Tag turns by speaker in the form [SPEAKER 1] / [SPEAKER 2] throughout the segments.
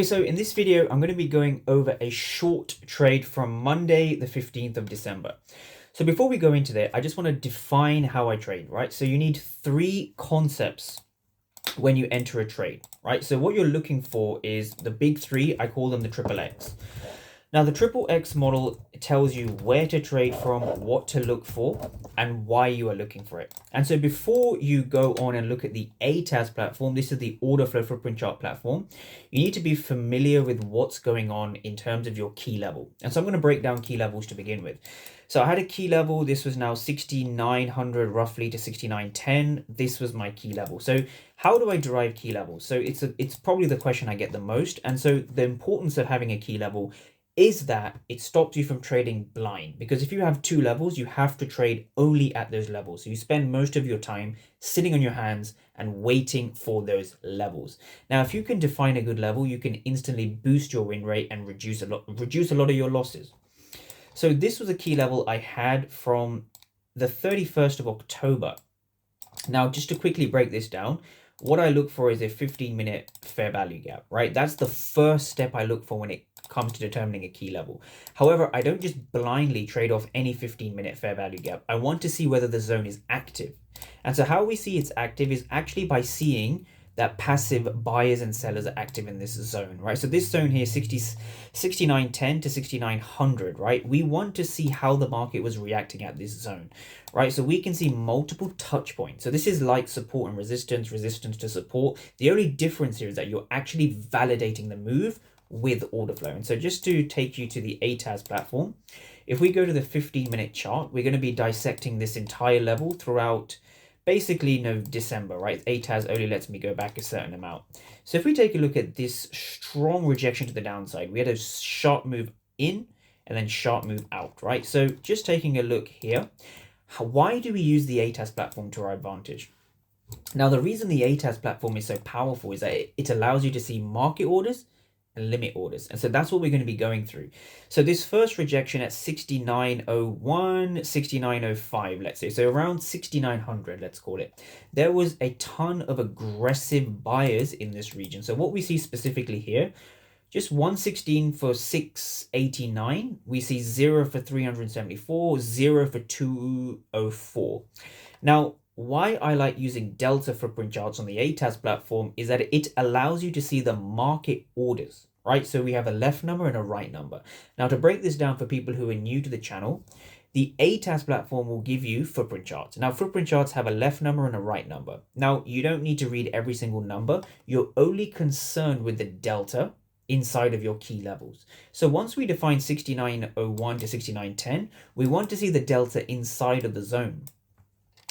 [SPEAKER 1] So in this video, I'm going to be going over a short trade from Monday, the 15th of December. So before we go into that, I just want to define how I trade, right? So you need three concepts when you enter a trade, right? So what you're looking for is the big three. I call them the triple X. Now, the triple X model tells you where to trade from, what to look for, and why you are looking for it. And so before you go on and look at the ATAS platform, this is the order flow footprint chart platform, you need to be familiar with what's going on in terms of your key level. And so I'm going to break down key levels to begin with. So I had a key level. This was now 6,900 roughly to 6,910. This was my key level. So how do I derive key levels? So it's probably the question I get the most. And so the importance of having a key level is that it stops you from trading blind, because if you have two levels, you have to trade only at those levels. So you spend most of your time sitting on your hands and waiting for those levels. Now, if you can define a good level, you can instantly boost your win rate and reduce a lot of your losses. So this was a key level I had from the 31st of October. Now, just to quickly break this down, what I look for is a 15-minute fair value gap, right? That's the first step I look for when it comes to determining a key level. However, I don't just blindly trade off any 15-minute fair value gap. I want to see whether the zone is active. And so how we see it's active is actually by seeing that passive buyers and sellers are active in this zone, right? So this zone here, 6910 to 6900, right? We want to see how the market was reacting at this zone, right? So we can see multiple touch points. So this is like support and resistance, resistance to support. The only difference here is that you're actually validating the move with order flow. And so just to take you to the ATAS platform, if we go to the 15-minute chart, we're going to be dissecting this entire level throughout basically December, right? ATAS only lets me go back a certain amount. So if we take a look at this strong rejection to the downside, we had a sharp move in and then sharp move out, right? So just taking a look here, why do we use the ATAS platform to our advantage? Now, the reason the ATAS platform is so powerful is that it allows you to see market orders and limit orders. And so that's what we're going to be going through. So this first rejection at 6901, 6905, let's say, so around 6900, let's call it, there was a ton of aggressive buyers in this region. So what we see specifically here, just 116 for 689, we see 0 for 374, 0 for 204. Now, why I like using Delta footprint charts on the ATAS platform is that it allows you to see the market orders, right? So we have a left number and a right number. Now, to break this down for people who are new to the channel, the ATAS platform will give you footprint charts. Now, footprint charts have a left number and a right number. Now, you don't need to read every single number. You're only concerned with the delta inside of your key levels. So once we define 6901 to 6910, we want to see the delta inside of the zone.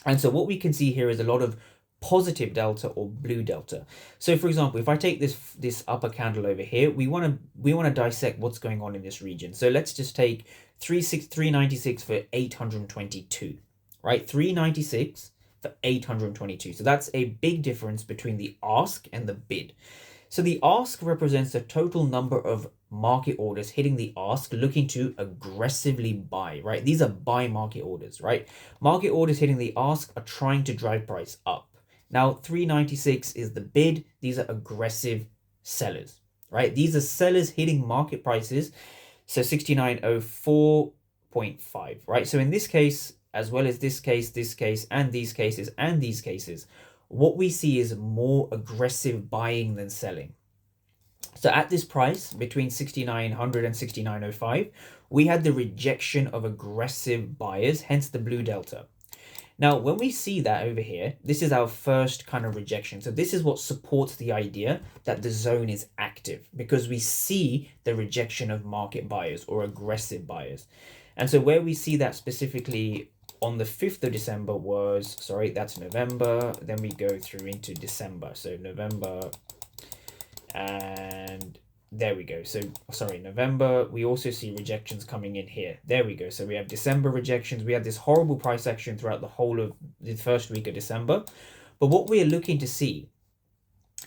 [SPEAKER 1] And so what we can see here is a lot of positive delta or blue delta. So for example, if I take this upper candle over here, we want to dissect what's going on in this region. So let's just take 396 for 822, right? 396 for 822. So that's a big difference between the ask and the bid. So the ask represents the total number of market orders hitting the ask looking to aggressively buy, right? These are buy market orders, right? Market orders hitting the ask are trying to drive price up. Now, 396 is the bid. These are aggressive sellers, right? These are sellers hitting market prices. So 6904.5, right? So in this case, as well as this case, and these cases, and these cases, what we see is more aggressive buying than selling. So at this price, between 6,900 and 6,905, we had the rejection of aggressive buyers, hence the blue delta. Now, when we see that over here, this is our first kind of rejection. So this is what supports the idea that the zone is active, because we see the rejection of market buyers or aggressive buyers. And so where we see that specifically on the 5th of December was, sorry, that's November. Then we go through into December. So November, and there we go. So, sorry, November, we also see rejections coming in here. There we go. So we have December rejections. We had this horrible price action throughout the whole of the first week of December. But what we are looking to see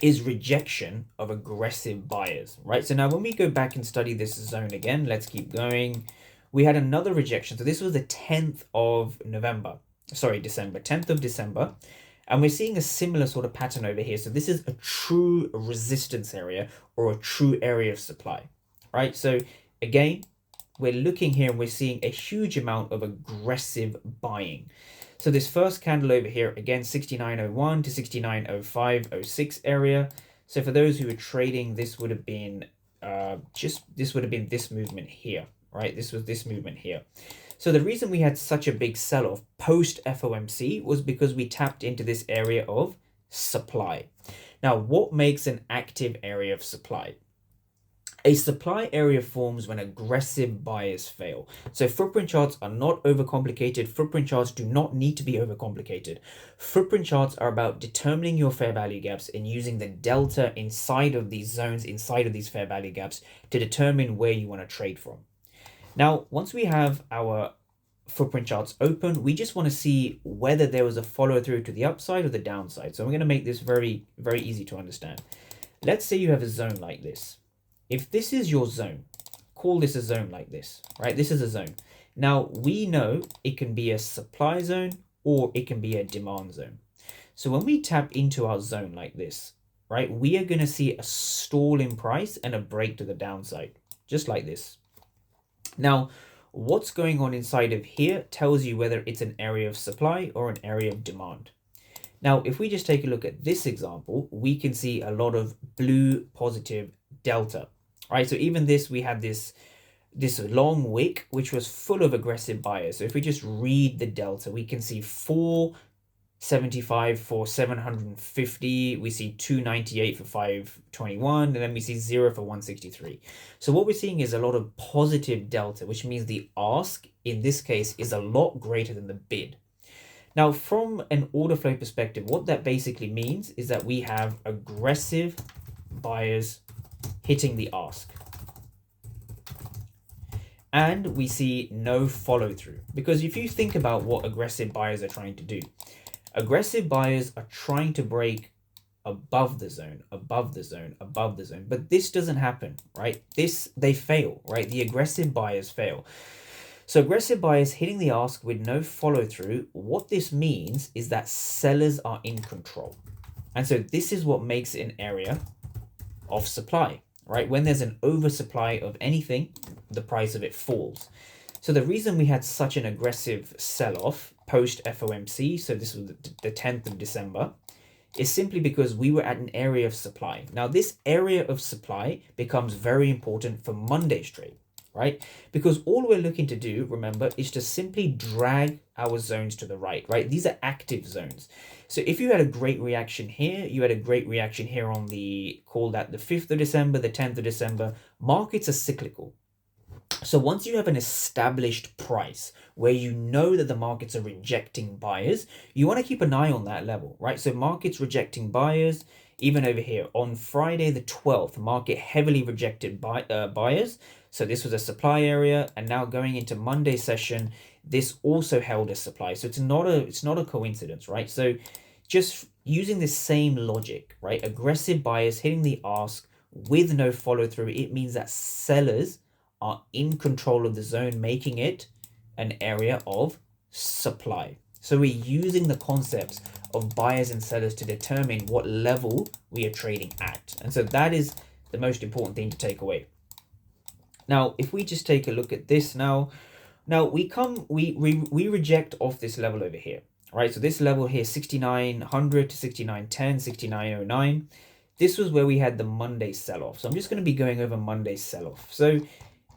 [SPEAKER 1] is rejection of aggressive buyers, right? So now when we go back and study this zone again, let's keep going. We had another rejection. So this was the 10th of December, 10th of December. And we're seeing a similar sort of pattern over here. So this is a true resistance area or a true area of supply, right? So again, we're looking here and we're seeing a huge amount of aggressive buying. So this first candle over here, again, 69.01 to 69.0506 area. So for those who are trading, this would have been this movement here, right? This was this movement here. So the reason we had such a big sell-off post FOMC was because we tapped into this area of supply. Now, what makes an active area of supply? A supply area forms when aggressive buyers fail. So footprint charts are not overcomplicated. Footprint charts do not need to be overcomplicated. Footprint charts are about determining your fair value gaps and using the delta inside of these zones, inside of these fair value gaps, to determine where you want to trade from. Now, once we have our footprint charts open, we just want to see whether there was a follow through to the upside or the downside. So I'm going to make this very, very easy to understand. Let's say you have a zone like this. If this is your zone, call this a zone like this, right? This is a zone. Now, we know it can be a supply zone or it can be a demand zone. So when we tap into our zone like this, right, we are going to see a stall in price and a break to the downside, just like this. Now, what's going on inside of here tells you whether it's an area of supply or an area of demand. Now, if we just take a look at this example, we can see a lot of blue positive delta. Right, so even this, we had this long wick, which was full of aggressive buyers. So if we just read the delta, we can see 475 for 750, we see 298 for 521, and then we see 0 for 163. So what we're seeing is a lot of positive delta, which means the ask in this case is a lot greater than the bid. Now, from an order flow perspective, what that basically means is that we have aggressive buyers hitting the ask. And we see no follow through, because if you think about what aggressive buyers are trying to do, aggressive buyers are trying to break above the zone, above the zone, above the zone. But this doesn't happen, right? They fail, right? The aggressive buyers fail. So aggressive buyers hitting the ask with no follow through, what this means is that sellers are in control. And so this is what makes it an area of supply, right? When there's an oversupply of anything, the price of it falls. So the reason we had such an aggressive sell-off post FOMC, so this was the 10th of December, is simply because we were at an area of supply. Now, this area of supply becomes very important for Monday's trade, right? Because all we're looking to do, remember, is to simply drag our zones to the right, right? These are active zones. So if you had a great reaction here, you had a great reaction here on the, call that the 5th of December, the 10th of December, markets are cyclical. So once you have an established price where you know that the markets are rejecting buyers, you want to keep an eye on that level, right? So markets rejecting buyers, even over here on Friday the 12th, market heavily rejected buyers. So this was a supply area, and now going into Monday session, this also held a supply. So it's not a coincidence, right? So just using the same logic, right? Aggressive buyers hitting the ask with no follow through, it means that sellers are in control of the zone, making it an area of supply. So we're using the concepts of buyers and sellers to determine what level we are trading at. And so that is the most important thing to take away. Now, if we just take a look at this now we reject off this level over here, right? So this level here, 6900 to 6910, 6909. This was where we had the Monday sell-off. So I'm just going to be going over Monday's sell-off. So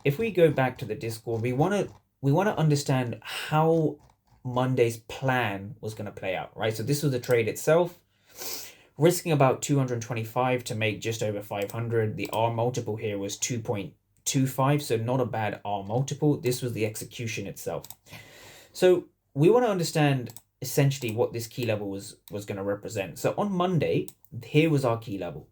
[SPEAKER 1] if we go back to the Discord, we want to understand how Monday's plan was going to play out, right? So this was the trade itself, risking about 225 to make just over 500. The R multiple here was 2.25, so not a bad R multiple. This was the execution itself. So we want to understand essentially what this key level was going to represent. So on Monday, here was our key level.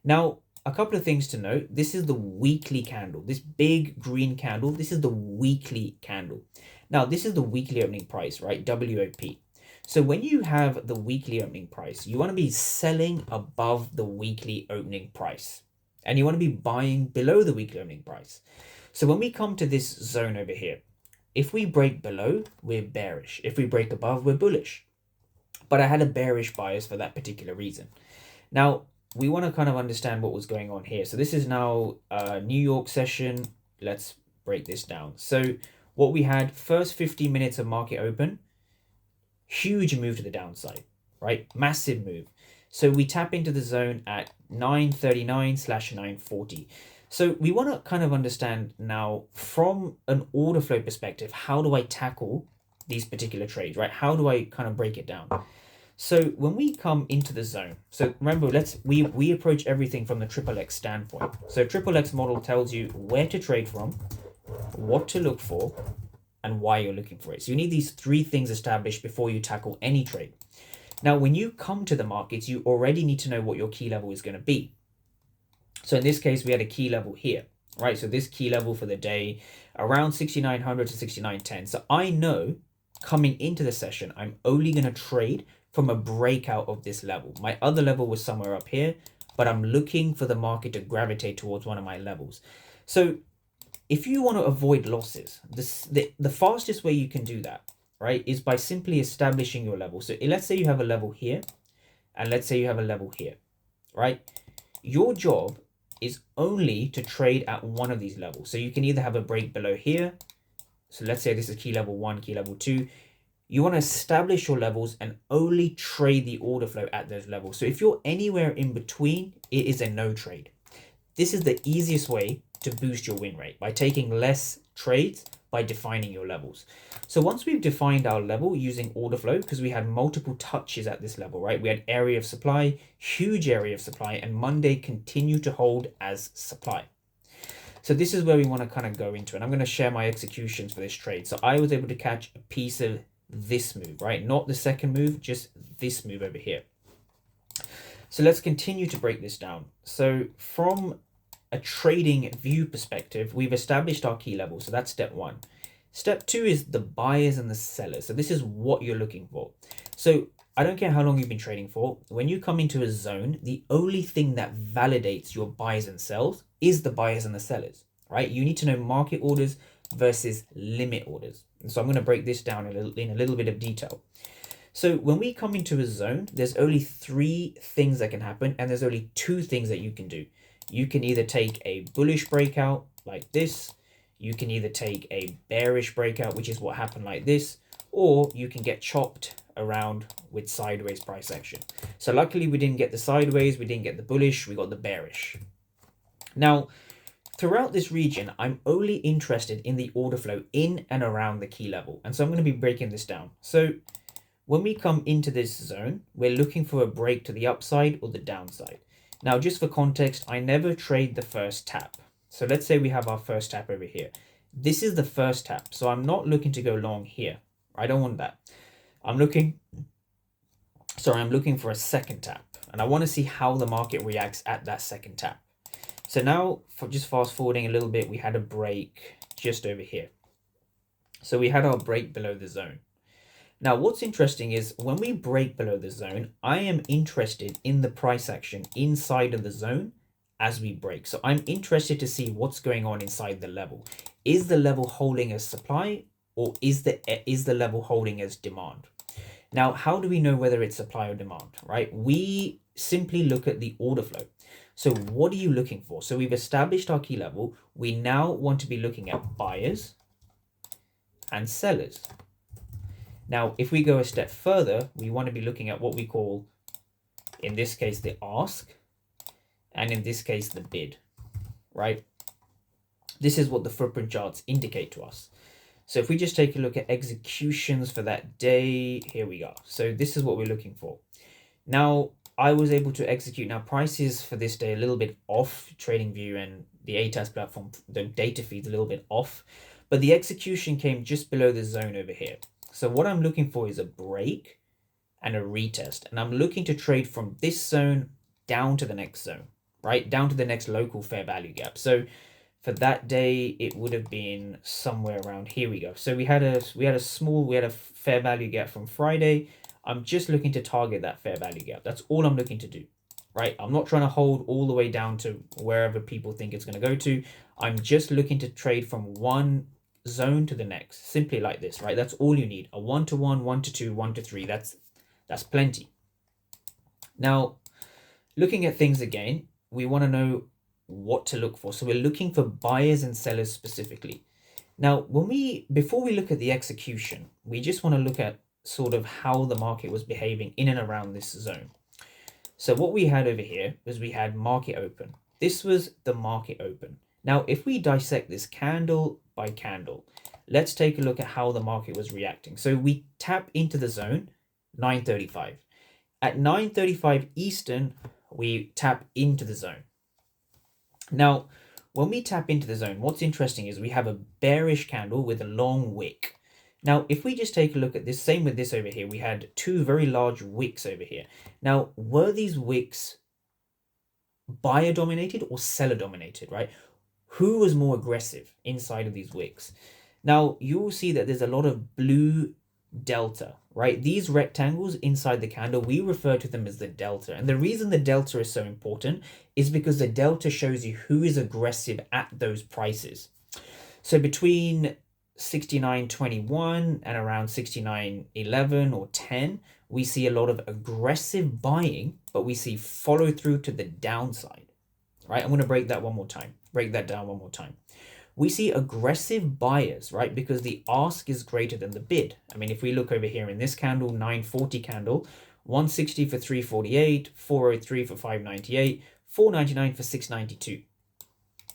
[SPEAKER 1] Now, a couple of things to note. This is the weekly candle, this big green candle. This is the weekly candle. Now, this is the weekly opening price, right? WOP. So when you have the weekly opening price, you want to be selling above the weekly opening price, and you want to be buying below the weekly opening price. So when we come to this zone over here, if we break below, we're bearish. If we break above, we're bullish. but I had a bearish bias for that particular reason. Now, we want to kind of understand what was going on here. So this is now a New York session. Let's break this down. So what we had, first 15 minutes of market open, huge move to the downside, right? Massive move. So we tap into the zone at 939/940. So we want to kind of understand now from an order flow perspective, how do I tackle these particular trades, right? How do I kind of break it down? So when we come into the zone, so remember, we approach everything from the triple X standpoint. So triple X model tells you where to trade from, what to look for, and why you're looking for it. So you need these three things established before you tackle any trade. Now, when you come to the markets, you already need to know what your key level is going to be. So in this case, we had a key level here, right? So this key level for the day, around 6,900 to 6,910. So I know coming into the session, I'm only going to trade from a breakout of this level. My other level was somewhere up here, but I'm looking for the market to gravitate towards one of my levels. So if you want to avoid losses, the fastest way you can do that, right, is by simply establishing your level. So let's say you have a level here, and let's say you have a level here, right? Your job is only to trade at one of these levels. So you can either have a break below here. So let's say this is key level 1, key level 2. You want to establish your levels and only trade the order flow at those levels. So if you're anywhere in between, it is a no trade. This is the easiest way to boost your win rate, by taking less trades, by defining your levels. So once we've defined our level using order flow, because we had multiple touches at this level, right? We had area of supply, huge area of supply, and Monday continued to hold as supply. So this is where we want to kind of go into, and I'm going to share my executions for this trade. So I was able to catch a piece of this move, right? Not the second move, just this move over here. So let's continue to break this down. So from a trading view perspective, we've established our key level. So that's step 1. Step 2 is the buyers and the sellers. So this is what you're looking for. So I don't care how long you've been trading for. When you come into a zone, the only thing that validates your buys and sells is the buyers and the sellers, right? You need to know market orders versus limit orders. And so I'm going to break this down in a little bit of detail. So when we come into a zone, there's only 3 things that can happen, and there's only 2 things that you can do. You can either take a bullish breakout like this, you can either take a bearish breakout, which is what happened like this, or you can get chopped around with sideways price action. So luckily we didn't get the sideways, we didn't get the bullish, we got the bearish. Now, throughout this region, I'm only interested in the order flow in and around the key level. And so I'm going to be breaking this down. So when we come into this zone, we're looking for a break to the upside or the downside. Now, just for context, I never trade the first tap. So let's say we have our first tap over here. This is the first tap. So I'm not looking to go long here. I don't want that. I'm looking for a second tap. And I want to see how the market reacts at that second tap. So now, for just fast forwarding a little bit, we had a break just over here. So we had our break below the zone. Now, what's interesting is when we break below the zone, I am interested in the price action inside of the zone as we break. So I'm interested to see what's going on inside the level. Is the level holding as supply, or is the level holding as demand? Now, how do we know whether it's supply or demand, right? We simply look at the order flow. So what are you looking for? So we've established our key level. We now want to be looking at buyers and sellers. Now, if we go a step further, we want to be looking at what we call, in this case, the ask, and in this case, the bid, right? This is what the footprint charts indicate to us. So if we just take a look at executions for that day, here we go. So this is what we're looking for. Now, I was able to execute. Now, prices for this day a little bit off. TradingView and the ATAS platform, the data feed's a little bit off, but the execution came just below the zone over here. So what I'm looking for is a break and a retest, and I'm looking to trade from this zone down to the next zone, right? Down to the next local fair value gap. So for that day, it would have been somewhere around here we go. So we had a fair value gap from Friday. I'm just looking to target that fair value gap. That's all I'm looking to do, right? I'm not trying to hold all the way down to wherever people think it's going to go to. I'm just looking to trade from one zone to the next, simply like this, right? That's all you need. A 1 to 1, 1 to 2, 1 to 3. That's plenty. Now, looking at things again, we want to know what to look for. So we're looking for buyers and sellers specifically. Now, before we look at the execution, we just want to look at sort of how the market was behaving in and around this zone. So what we had over here was we had market open. This was the market open. Now, if we dissect this candle by candle, let's take a look at how the market was reacting. So we tap into the zone, 9:35. At 9:35 Eastern, we tap into the zone. Now, when we tap into the zone, what's interesting is we have a bearish candle with a long wick. Now, if we just take a look at this, same with this over here, we had two very large wicks over here. Now, were these wicks buyer dominated or seller dominated, right? Who was more aggressive inside of these wicks? Now, you will see that there's a lot of blue delta, right? These rectangles inside the candle, we refer to them as the delta. And the reason the delta is so important is because the delta shows you who is aggressive at those prices. So between 69.21 and around 69.11 or 10, we see a lot of aggressive buying, but we see follow through to the downside, right? I'm going to break that down one more time. We see aggressive buyers, right? Because the ask is greater than the bid. I mean, if we look over here in this candle, 940 candle, 160 for 348, 403 for 598, 499 for 692.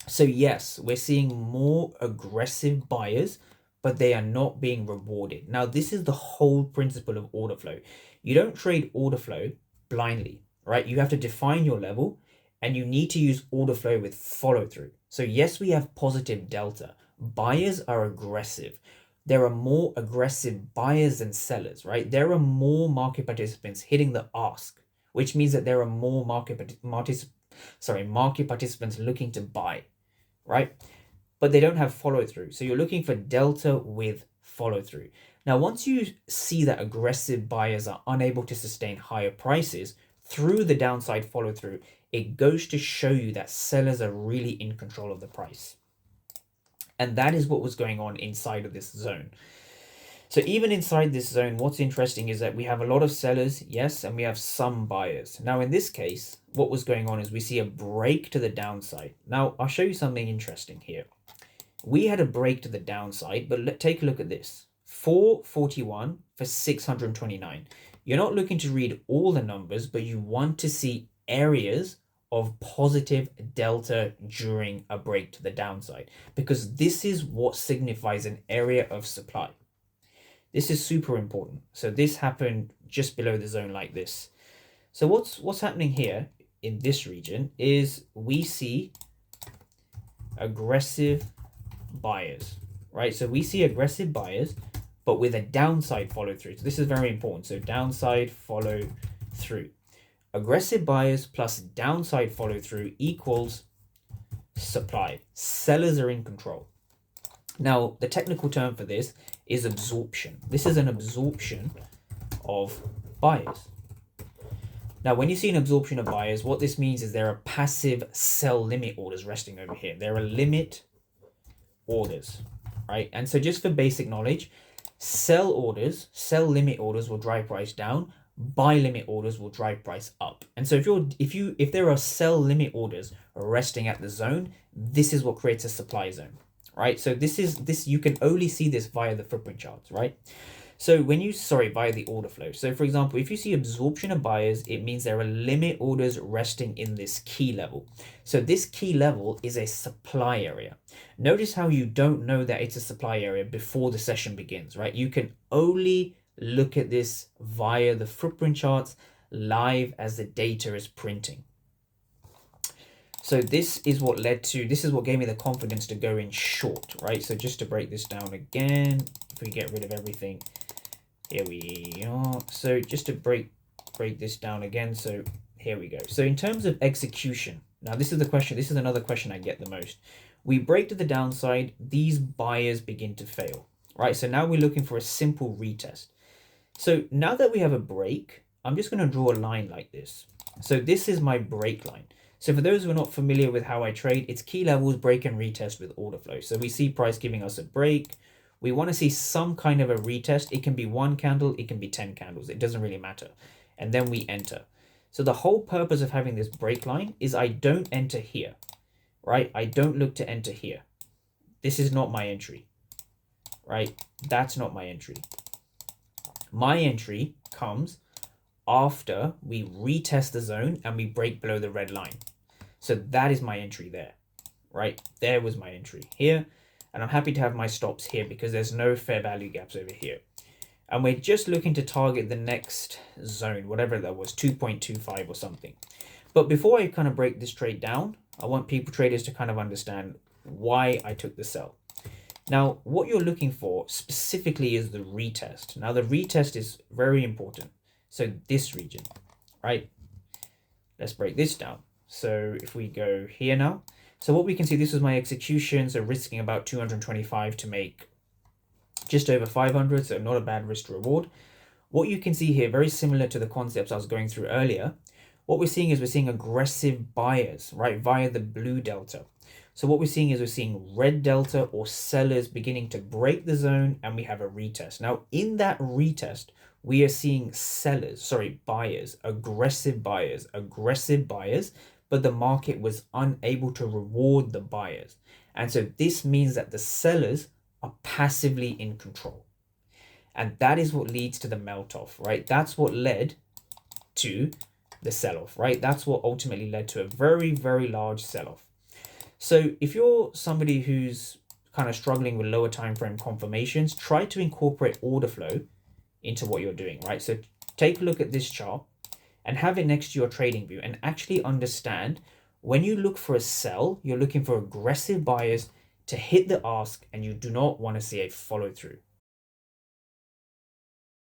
[SPEAKER 1] So yes, we're seeing more aggressive buyers, but they are not being rewarded. Now, this is the whole principle of order flow. You don't trade order flow blindly, right? You have to define your level, and you need to use order flow with follow through. So yes, we have positive delta. Buyers are aggressive. There are more aggressive buyers than sellers, right? There are more market participants hitting the ask, which means that there are more market participants looking to buy, right? But they don't have follow through. So you're looking for delta with follow through. Now, once you see that aggressive buyers are unable to sustain higher prices through the downside follow through, it goes to show you that sellers are really in control of the price. And that is what was going on inside of this zone. So even inside this zone, what's interesting is that we have a lot of sellers, yes, and we have some buyers. Now, in this case, what was going on is we see a break to the downside. Now, I'll show you something interesting here. We had a break to the downside, but take a look at this. 441 for 629. You're not looking to read all the numbers, but you want to see areas of positive delta during a break to the downside, because this is what signifies an area of supply. This is super important. So this happened just below the zone like this. So what's happening here in this region is we see aggressive buyers, right? So we see aggressive buyers, but with a downside follow through. So this is very important. So downside follow through. Aggressive buyers plus downside follow through equals supply. Sellers are in control. Now, the technical term for this is absorption. This is an absorption of buyers. Now, when you see an absorption of buyers, what this means is there are passive sell limit orders resting over here. There are limit orders, right? And so just for basic knowledge, sell limit orders will drive price down. Buy limit orders will drive price up. And so if there are sell limit orders resting at the zone, this is what creates a supply zone, right? So this you can only see this via the footprint charts, right? So via the order flow. So for example, if you see absorption of buyers, it means there are limit orders resting in this key level. So this key level is a supply area. Notice how you don't know that it's a supply area before the session begins, right? You can only look at this via the footprint charts live as the data is printing. So this is what gave me the confidence to go in short, right? So just to break this down again, if we get rid of everything, here we are. So just to break this down again, so here we go. So in terms of execution, now this is the question, this is another question I get the most. We break to the downside, these buyers begin to fail, right? So now we're looking for a simple retest. So now that we have a break, I'm just going to draw a line like this. So this is my break line. So for those who are not familiar with how I trade, it's key levels, break and retest with order flow. So we see price giving us a break. We want to see some kind of a retest. It can be 1 candle, it can be 10 candles. It doesn't really matter. And then we enter. So the whole purpose of having this break line is I don't enter here, right? I don't look to enter here. This is not my entry, right? That's not my entry. My entry comes after we retest the zone and we break below the red line. So that is my entry there, right? There was my entry here. And I'm happy to have my stops here because there's no fair value gaps over here. And we're just looking to target the next zone, whatever that was, 2.25 or something. But before I kind of break this trade down, I want people traders to kind of understand why I took the sell. Now, what you're looking for specifically is the retest. Now, the retest is very important. So this region, right? Let's break this down. So if we go here now, so what we can see, this was my execution. So risking about 225 to make just over 500. So not a bad risk to reward. What you can see here, very similar to the concepts I was going through earlier. What we're seeing is we're seeing aggressive buyers, right? Via the blue delta. So what we're seeing is we're seeing red delta or sellers beginning to break the zone, and we have a retest. Now in that retest, we are seeing buyers, aggressive buyers, but the market was unable to reward the buyers. And so this means that the sellers are passively in control. And that is what leads to the melt off, right? That's what led to the sell-off, right? That's what ultimately led to a very, very large sell-off. So if you're somebody who's kind of struggling with lower time frame confirmations, try to incorporate order flow into what you're doing, right? So take a look at this chart and have it next to your trading view and actually understand when you look for a sell, you're looking for aggressive buyers to hit the ask and you do not want to see a follow through.